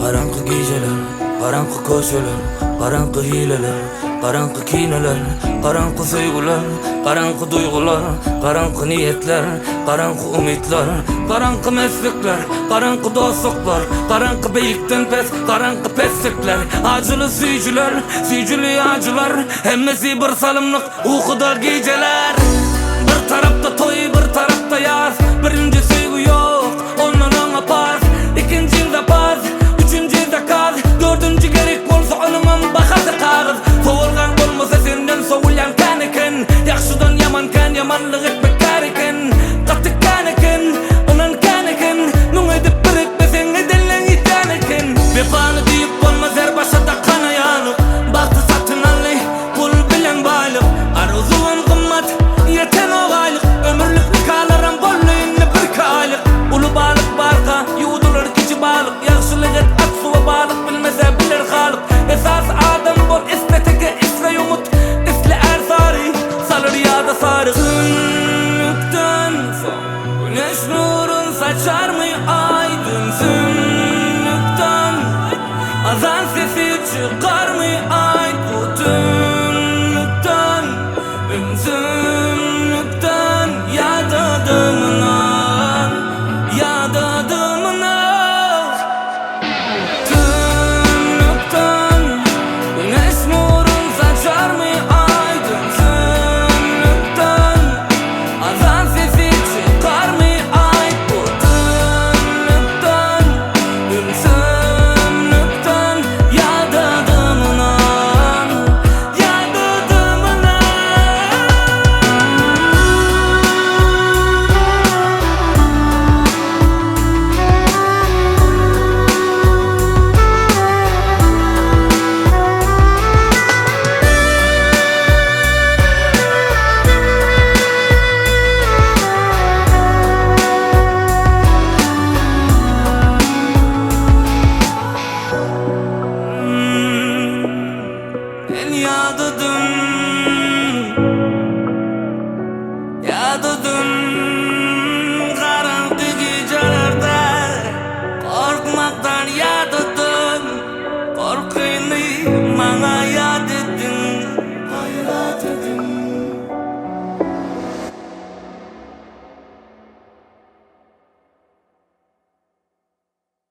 Karanqı geceler, karanqı koşular, karanqı hileler, karanqı kineler, karanqı sevgular, karanqı duygular, karanqı niyetler, karanqı umidler, karanqı meslekler, karanqı dostluklar, karanqı beylikten pes, karanqı peslikler, acılı süycüler, süycülü acılar, hemmesi bir salımlık uykuda geceler. Bir tarafta toy, bir tarafta yaz, birinci sevgi yok, ondan ona pas, ikincide pas, üçüncüde kaz, dördüncü gerek bolsa onunun bakası kağız. Soğulgan olmasa senden soğulayan kan eken, yaxşıdan yamanken yamanlık etmek kar eken, katı kan eken, onan kan eken, nun edip bir etmesen edenlen iten eken. Vefanı deyip olmaz her başada kana yanıp, baktı satın alı, pul bilen baylık, arzuun kımmat, yeten o aylık, ömürlük nikahlarım bolluğunlu bir kaylık. Ulu balık barka, yudulur kici balık, yaxşılık et at suva balık, bilmese bilir halık. Esas adam bol isteteke isle umut, isle ersari, salır yada sarı. Sünlükten güneş nurun saçar mı aydın? Sünlükten azan sesi çıkar mı ay bu tünlükten? Sünlükten yadadımdan, yadadımdan. Tünlükten güneş nurun saçar mı aydın? Sünlükten azan sesi çıkar mı ay bu tünlükten? Sünlükten yadadımdan, yadadımdan. En yadadım, yadadım, karanlık gecelerde korkmaktan yadadım, korkuyorum.